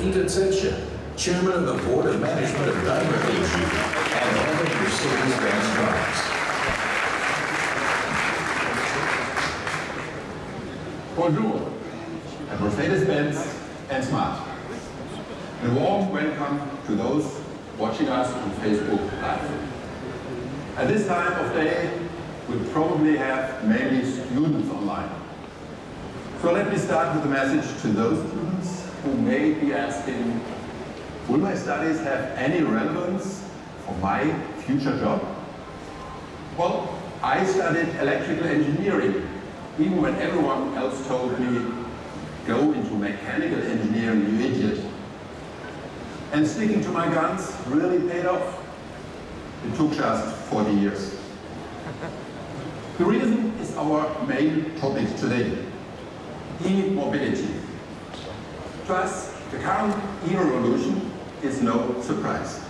Peter Zetsche, Chairman of the Board of Management of Daimler AG and head of Mercedes-Benz Drives. Bonjour, at Mercedes-Benz and Smart. A warm welcome to those watching us on Facebook Live. At this time of day, we probably have mainly students online. So let me start with a message to those students who may be asking, will my studies have any relevance for my future job? Well, I studied electrical engineering, even when everyone else told me, go into mechanical engineering, you idiot. And sticking to my guns really paid off. It took just 40 years. The reason is our main topic today, e-mobility. To us, the current e-revolution is no surprise.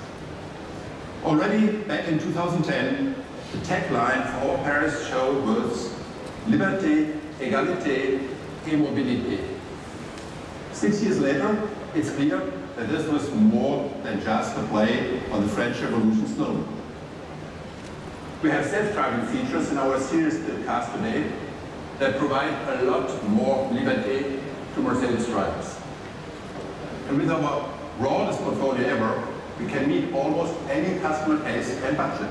Already back in 2010, the tagline for our Paris show was Liberté, Égalité, et Mobilité. 6 years later, it's clear that this was more than just a play on the French Revolution slogan. We have self-driving features in our series built cars today that provide a lot more liberty to Mercedes drivers. And with our broadest portfolio ever, we can meet almost any customer taste and budget.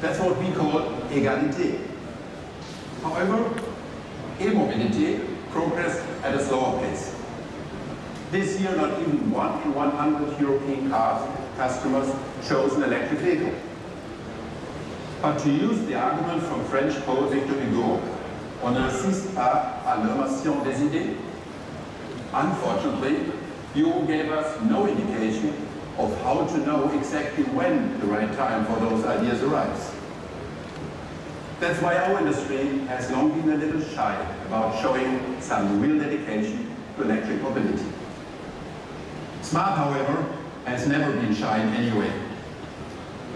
That's what we call égalité. However, e-mobility progressed at a slower pace. This year, not even 1 in 100 European customers chose an electric vehicle. But to use the argument from French poet Victor Hugo, on n'assiste pas à l'innovation des idées. Unfortunately, you gave us no indication of how to know exactly when the right time for those ideas arrives. That's why our industry has long been a little shy about showing some real dedication to electric mobility. Smart, however, has never been shy in any way.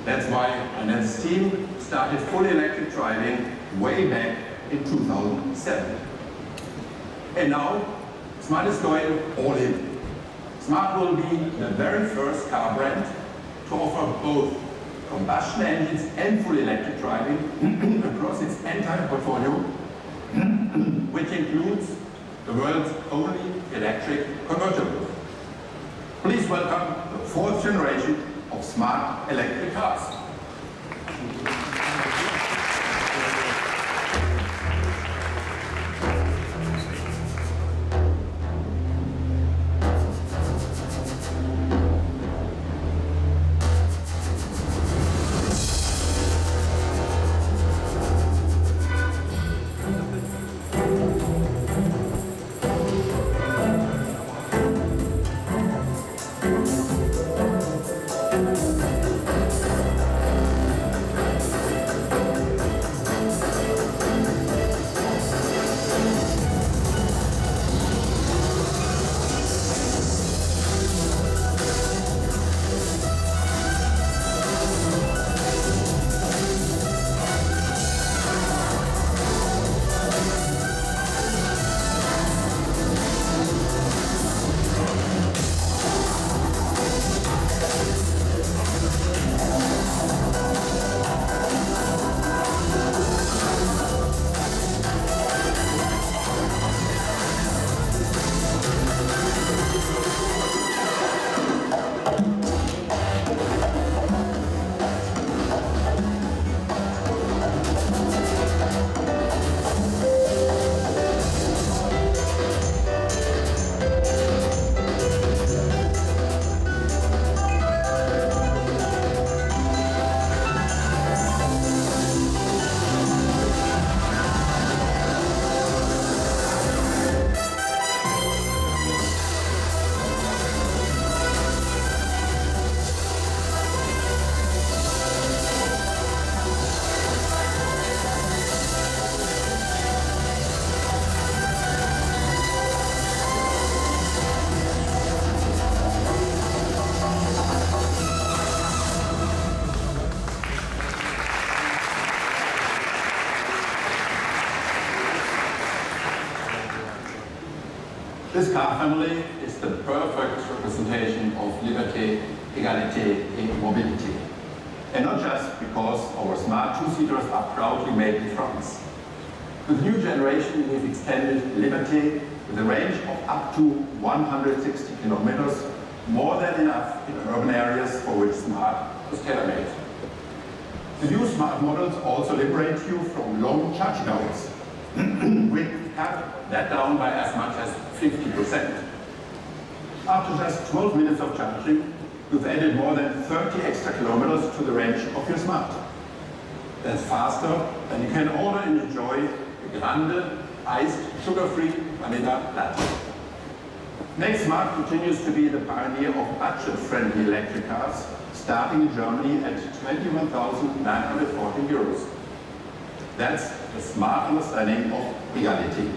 That's why Annette's team started fully electric driving way back in 2007. And now, Smart is going all in. Smart will be the very first car brand to offer both combustion engines and fully electric driving across its entire portfolio, which includes the world's only electric convertible. Please welcome the 4th generation of Smart electric cars. This car family is the perfect representation of liberté, égalité, et mobility. And not just because our smart two-seaters are proudly made in France. With the new generation, we've extended liberté with a range of up to 160 kilometers, more than enough in urban areas for which smart was tailor-made. The new smart models also liberate you from long charging hours. We cut that down by as much as 50%. After just 12 minutes of charging, you've added more than 30 extra kilometers to the range of your smart. That's faster than you can order and enjoy a grande, iced, sugar-free vanilla latte. Next Smart continues to be the pioneer of budget-friendly electric cars, starting in Germany at 21,940 euros. That's the smart understanding of égalité.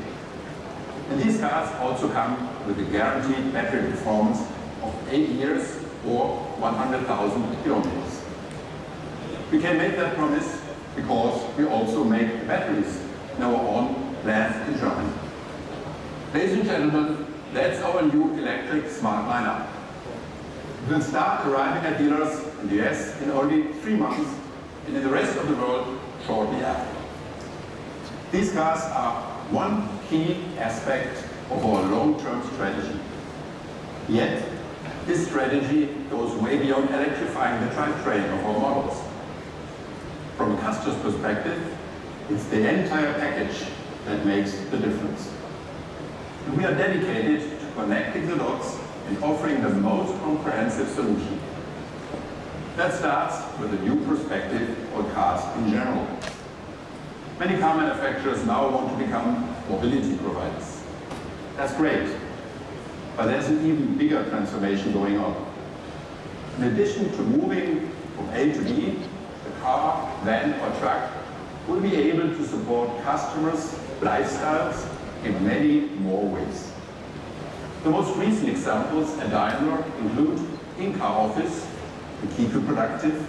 And these cars also come with a guaranteed battery performance of 8 years or 100,000 kilometers. We can make that promise because we also make the batteries in our own plant in Germany. Ladies and gentlemen, that's our new electric smart lineup. It will start arriving at dealers in the US in only 3 months and in the rest of the world shortly after. These cars are one key aspect of our long-term strategy. Yet, this strategy goes way beyond electrifying the drivetrain of our models. From a customer's perspective, it's the entire package that makes the difference. And we are dedicated to connecting the dots and offering the most comprehensive solution. That starts with a new perspective on cars in general. Many car manufacturers now want to become mobility providers. That's great, but there's an even bigger transformation going on. In addition to moving from A to B, the car, van, or truck will be able to support customers' lifestyles in many more ways. The most recent examples at Daimler include in-car office to keep you productive,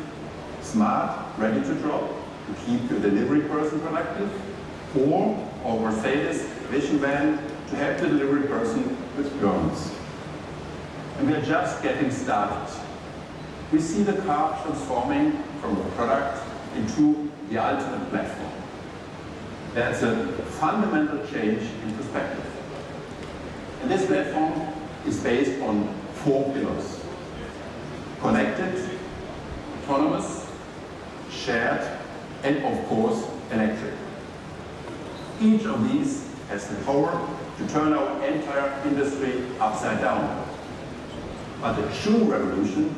smart, ready to drop to keep your delivery person productive, or our Mercedes Vision Van to help the delivery person with journeys. And we are just getting started. We see the car transforming from a product into the ultimate platform. That's a fundamental change in perspective. And this platform is based on 4 pillars: connected, autonomous, shared, and of course, electric. Each of these has the power to turn our entire industry upside down. But the true revolution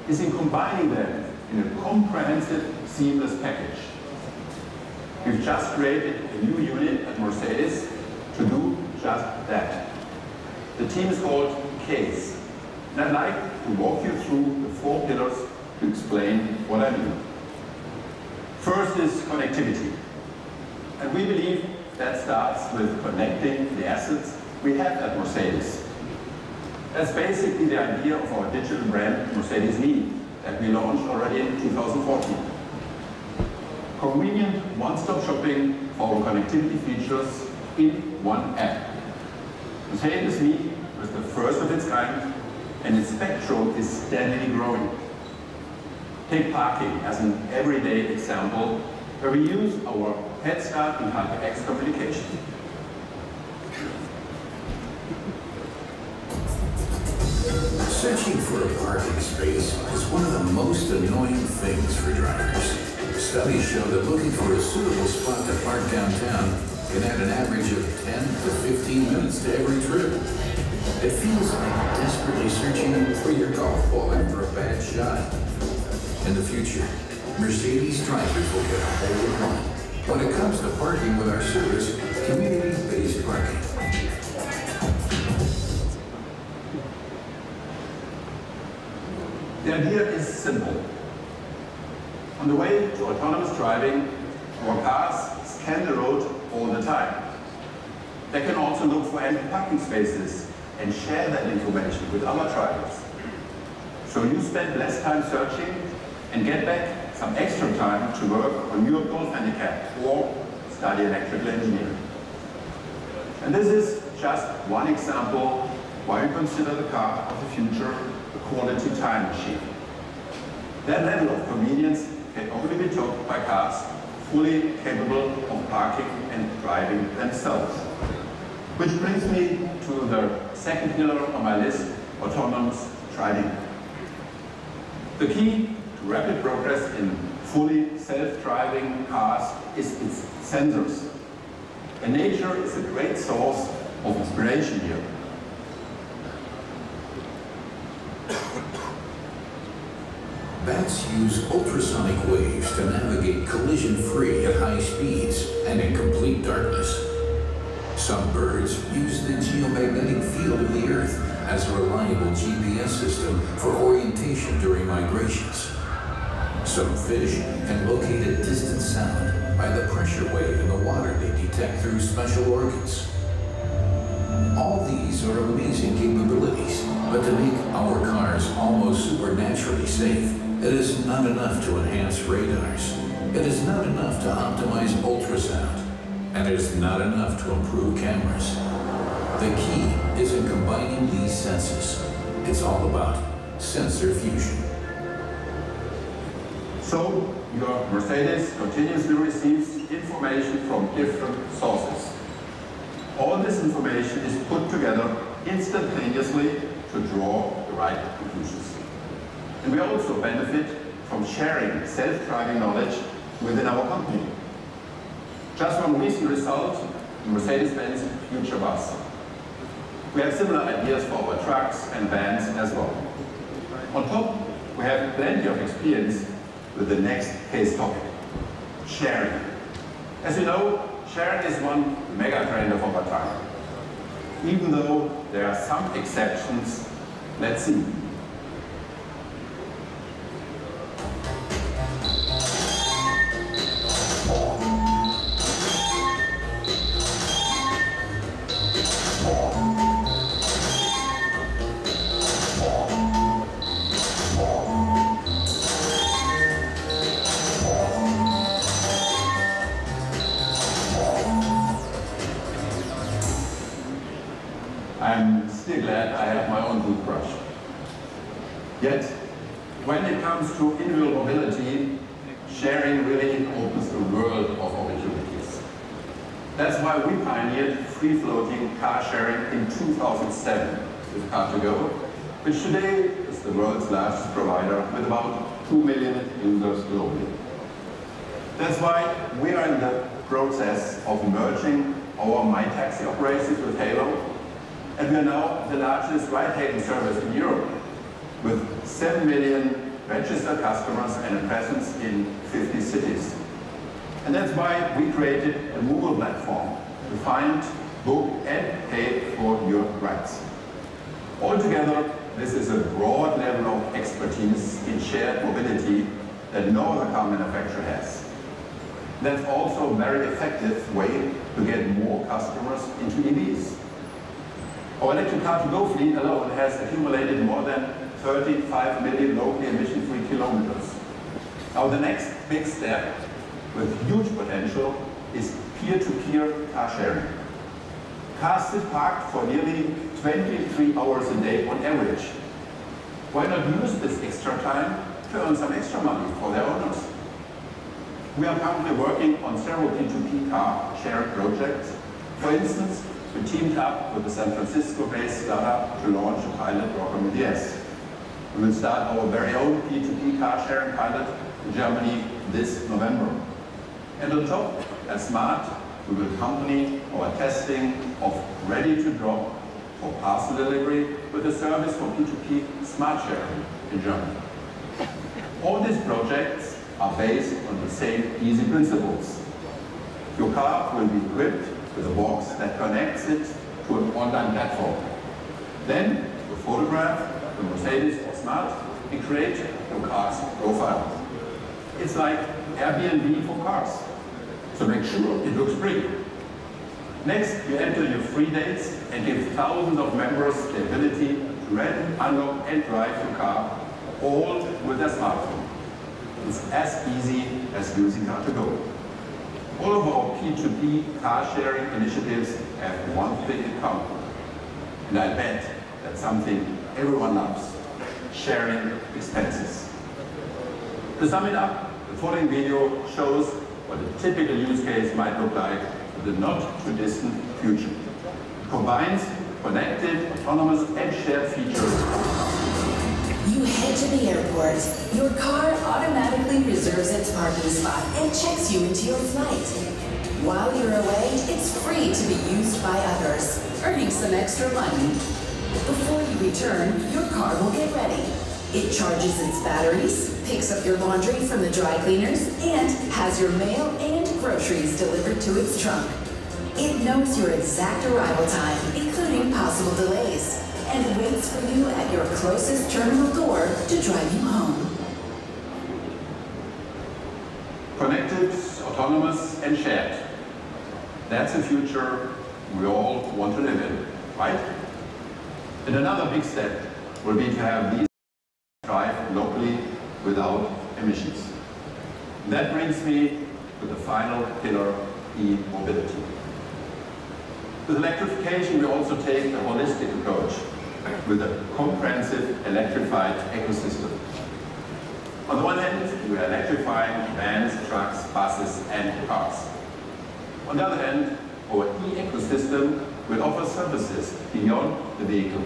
is in combining them in a comprehensive, seamless package. We've just created a new unit at Mercedes to do just that. The team is called CASE, and I'd like to walk you through the 4 pillars to explain what I mean. First is connectivity, and we believe that starts with connecting the assets we have at Mercedes. That's basically the idea of our digital brand, Mercedes-Me, that we launched already in 2014. Convenient one-stop shopping for our connectivity features in one app. Mercedes-Me was the first of its kind, and its spectrum is steadily growing. Take parking as an everyday example, where we use our head start and HyperX communication. Searching for a parking space is one of the most annoying things for drivers. Studies show that looking for a suitable spot to park downtown can add an average of 10 to 15 minutes to every trip. It feels like desperately searching for your golf ball after a bad shot. In the future, Mercedes drivers will get a hold of one when it comes to parking with our service, community-based parking. The idea is simple. On the way to autonomous driving, our cars scan the road all the time. They can also look for empty parking spaces and share that information with other drivers. So you spend less time searching and get back some extra time to work on your golf handicap or study electrical engineering. And this is just one example why we consider the car of the future a quality time machine. That level of convenience can only be topped by cars fully capable of parking and driving themselves. Which brings me to the second pillar on my list, autonomous driving. The key to rapid progress in fully self-driving cars is its sensors. And nature is a great source of inspiration here. Bats use ultrasonic waves to navigate collision-free at high speeds and in complete darkness. Some birds use the geomagnetic field of the Earth as a reliable GPS system for orientation during migrations. Some fish can locate a distant sound by the pressure wave in the water they detect through special organs. All these are amazing capabilities, but to make our cars almost supernaturally safe, it is not enough to enhance radars. It is not enough to optimize ultrasound. And it is not enough to improve cameras. The key is in combining these senses. It's all about sensor fusion. So, your Mercedes continuously receives information from different sources. All this information is put together instantaneously to draw the right conclusions. And we also benefit from sharing self-driving knowledge within our company. Just one recent result, MercedesBenz Future Bus. We have similar ideas for our trucks and vans as well. On top, we have plenty of experience with the next case topic, sharing. As you know, sharing is one mega trend of our time. Even though there are some exceptions, let's see. I'm still glad I have my own toothbrush. Yet, when it comes to individual mobility, sharing really opens a world of opportunities. That's why we pioneered free-floating car sharing in 2007 with Car2Go, which today is the world's largest provider with about 2 million users globally. That's why we are in the process of merging our MyTaxi operations with Halo. And we are now the largest ride-hailing service in Europe, with 7 million registered customers and a presence in 50 cities. And that's why we created a mobile platform to find, book, and pay for your rides. Altogether, this is a broad level of expertise in shared mobility that no other car manufacturer has. That's also a very effective way to get more customers into EVs. Our electric Car2Go fleet alone has accumulated more than 35 million locally emission-free kilometers. Now the next big step with huge potential is peer-to-peer car sharing. Cars sit parked for nearly 23 hours a day on average. Why not use this extra time to earn some extra money for their owners? We are currently working on several P2P car sharing projects. For instance, we teamed up with the San Francisco-based startup to launch a pilot program with ES. We will start our very own P2P car sharing pilot in Germany this November. And on top, at Smart, we will accompany our testing of ready-to-drop for parcel delivery with a service for P2P smart sharing in Germany. All these projects are based on the same easy principles. Your car will be equipped with a box that connects it to an online platform. Then, you photograph the Mercedes or Smart and create your car's profile. It's like Airbnb for cars, so make sure it looks pretty. Next, you enter your free dates and give thousands of members the ability to rent, unlock and drive your car, all with their smartphone. It's as easy as using Car2Go. All of our P2P car sharing initiatives have one thing in common. And I bet That's something everyone loves, sharing expenses. To sum it up, the following video shows what a typical use case might look like in the not-too-distant future. It combines connected, autonomous, and shared features. You head to the airport. Your car automatically reserves its parking spot and checks you into your flight. While you're away, it's free to be used by others, earning some extra money. Before you return, your car will get ready. It charges its batteries, picks up your laundry from the dry cleaners, and has your mail and groceries delivered to its trunk. It knows your exact arrival time, including possible delays, and waits for you at your closest terminal door to drive you home. Connected, autonomous, and shared. That's a future we all want to live in, right? And another big step will be to have these drive locally without emissions. And that brings me to the final pillar, e-mobility. With electrification, we also take a holistic approach with a comprehensive electrified ecosystem. On the one hand, we are electrifying vans, trucks, buses, and cars. On the other hand, our e-ecosystem will offer services beyond the vehicle,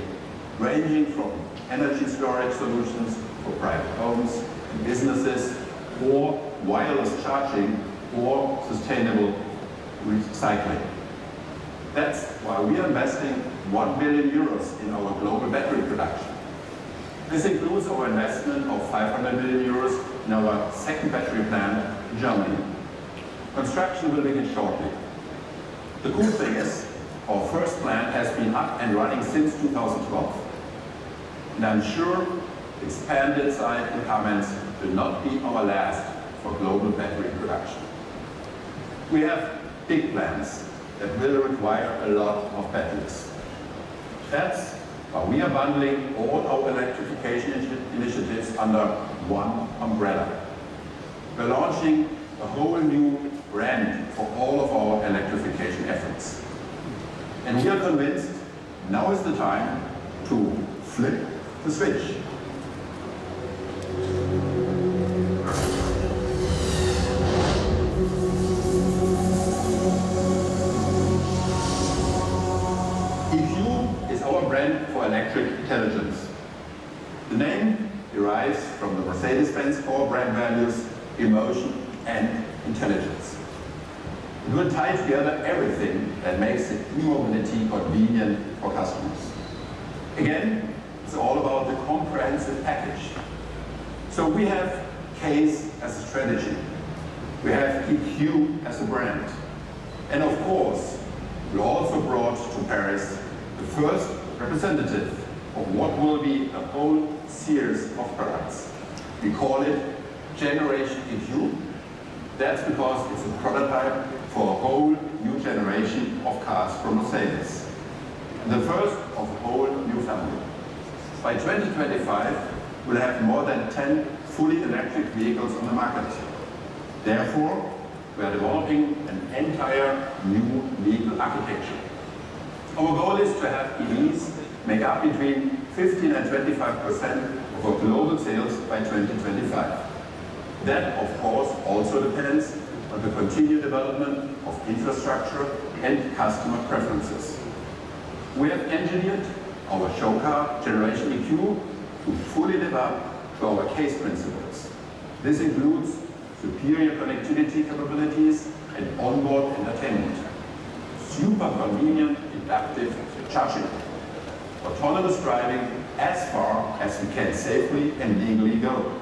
ranging from energy storage solutions for private homes and businesses, or wireless charging, or sustainable recycling. That's why we are investing 1 billion euros in our global battery production. This includes our investment of 500 million euros in our second battery plant in Germany. Construction will begin shortly. The cool thing is, our first plant has been up and running since 2012. And I'm sure expanded site in Kamenz will not be our last for global battery production. We have big plans that will require a lot of batteries. That's why we are bundling all our electrification initiatives under one umbrella. We're launching a whole new brand for all of our electrification efforts. And we are convinced now is the time to flip the switch. For electric intelligence. The name derives from the Mercedes-Benz core brand values, emotion and intelligence. It will tie together everything that makes e-mobility convenient for customers. Again, it's all about the comprehensive package. So we have CASE as a strategy. We have EQ as a brand. And of course, we also brought to Paris the first representative of what will be a whole series of products. We call it Generation EQ. That's because it's a prototype for a whole new generation of cars from Mercedes. The first of a whole new family. By 2025, we'll have more than 10 fully electric vehicles on the market. Therefore, we are developing an entire new vehicle architecture. Our goal is to have EVs make up between 15 and 25% of our global sales by 2025. That, of course, also depends on the continued development of infrastructure and customer preferences. We have engineered our show car Generation EQ to fully live up to our CASE principles. This includes superior connectivity capabilities and onboard entertainment, super convenient inductive charging, autonomous driving as far as we can safely and legally go,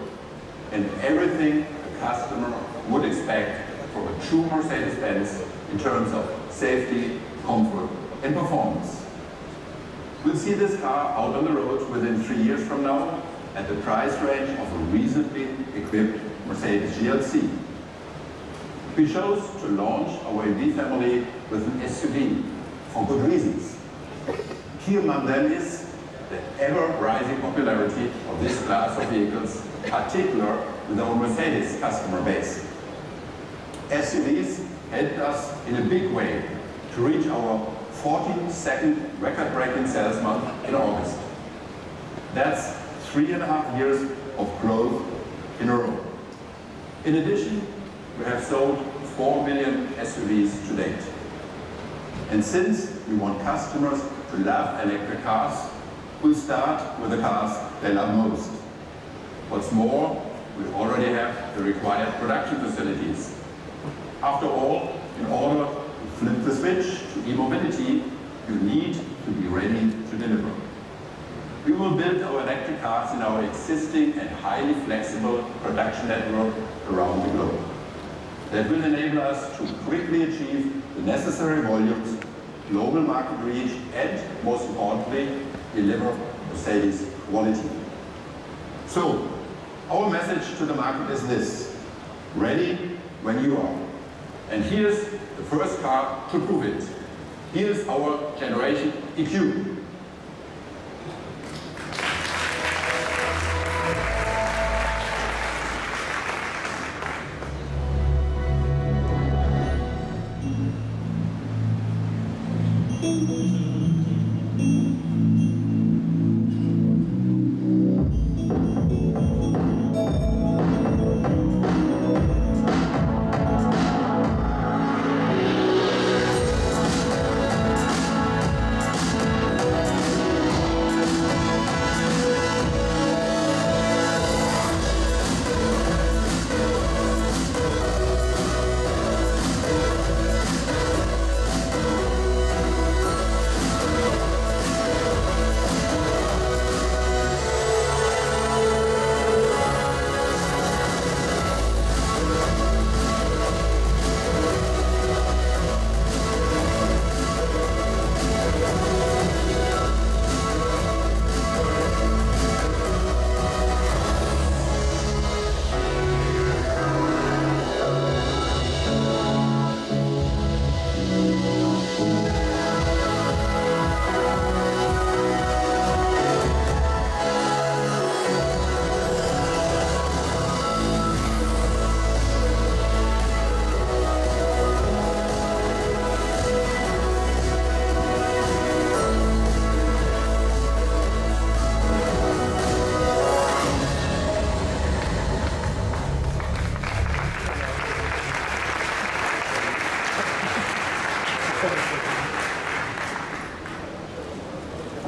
and everything a customer would expect from a true Mercedes-Benz in terms of safety, comfort, and performance. We'll see this car out on the road within 3 years from now at the price range of a recently equipped Mercedes GLC. We chose to launch our EV family with an SUV for good reasons. Key among them is the ever-rising popularity of this class of vehicles, particularly with our Mercedes customer base. SUVs helped us in a big way to reach our 42nd record-breaking sales month in August. That's 3.5 years of growth in a row. In addition, we have sold 4 million SUVs to date. And since we want customers to love electric cars, we'll start with the cars they love most. What's more, we already have the required production facilities. After all, in order to flip the switch to e-mobility, you need to be ready to deliver. We will build our electric cars in our existing and highly flexible production network around the globe. That will enable us to quickly achieve the necessary volumes, global market reach, and, most importantly, deliver Mercedes quality. So, our message to the market is this: ready when you are. And here's the first car to prove it. Here's our Generation EQ.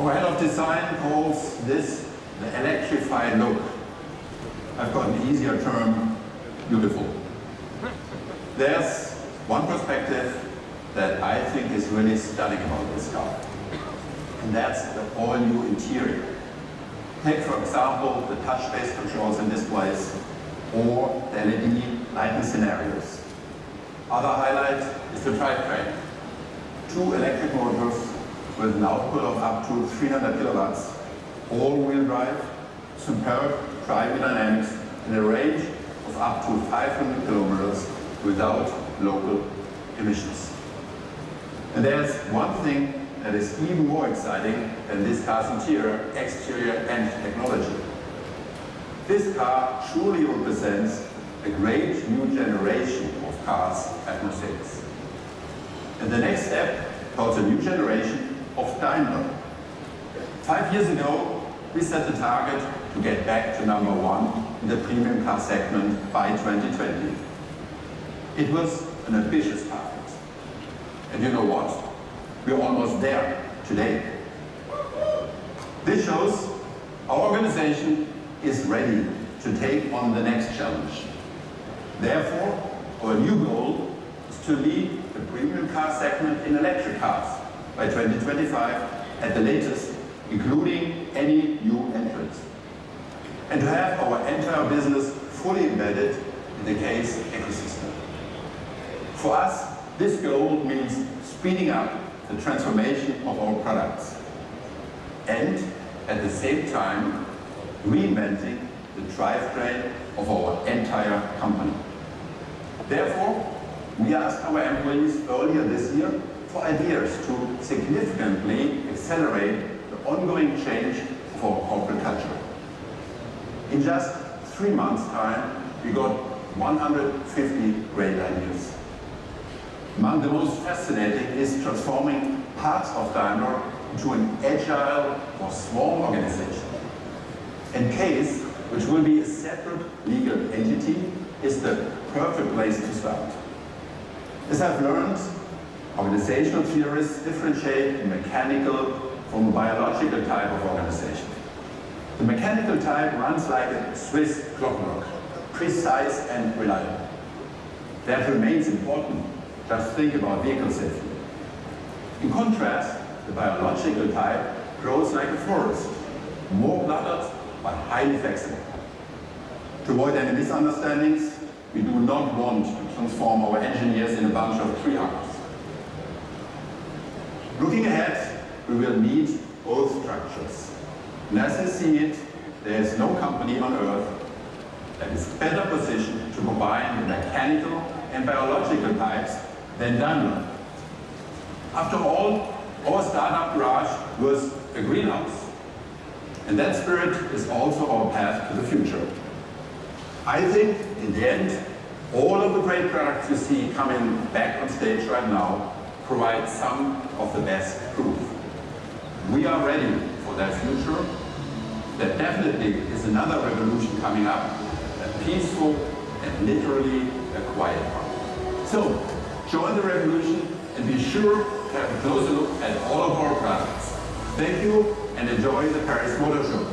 Our head of design calls this the electrified look. I've got an easier term: beautiful. There's one perspective that I think is really stunning about this car, and that's the all-new interior. Take, for example, the touch-based controls and displays, or the LED lighting scenarios. Other highlight is the drivetrain. 2 electric motors with an output of up to 300 kilowatts, all-wheel drive, superb drive dynamics, and a range of up to 500 kilometers without local emissions. And there's one thing that is even more exciting than this car's interior, exterior, and technology. This car truly represents a great new generation of cars at Mercedes. And the next step towards a new generation of Daimler. 5 years ago, we set the target to get back to #1 in the premium car segment by 2020. It was an ambitious target. And you know what? We're almost there today. This shows our organization is ready to take on the next challenge. Therefore, our new goal is to lead the premium car segment in electric cars by 2025 at the latest, including any new entrants. And to have our entire business fully embedded in the CASE ecosystem. For us, this goal means speeding up the transformation of our products and, at the same time, reinventing the drivetrain of our entire company. Therefore, we asked our employees earlier this year for ideas to significantly accelerate the ongoing change of our corporate culture. In just 3 months' time, we got 150 great ideas. Among the most fascinating is transforming parts of Daimler into an agile or small organization. And CASE, which will be a separate legal entity, is the perfect place to start. As I've learned, organizational theorists differentiate the mechanical from a biological type of organization. The mechanical type runs like a Swiss clockwork, precise and reliable. That remains important. Just think about vehicle safety. In contrast, the biological type grows like a forest, more cluttered but highly flexible. To avoid any misunderstandings, we do not want to transform our engineers in a bunch of tree huggers. Looking ahead, we will need both structures. And as I see it, there is no company on earth that is better positioned to combine the mechanical and biological types than Daimler. After all, our startup garage was a greenhouse. And that spirit is also our path to the future. I think, in the end, all of the great products you see coming back on stage right now provide some of the best proof. We are ready for that future. There definitely is another revolution coming up, a peaceful and literally a quiet one. So, join the revolution and be sure to have a closer look at all of our products. Thank you and enjoy the Paris Motor Show.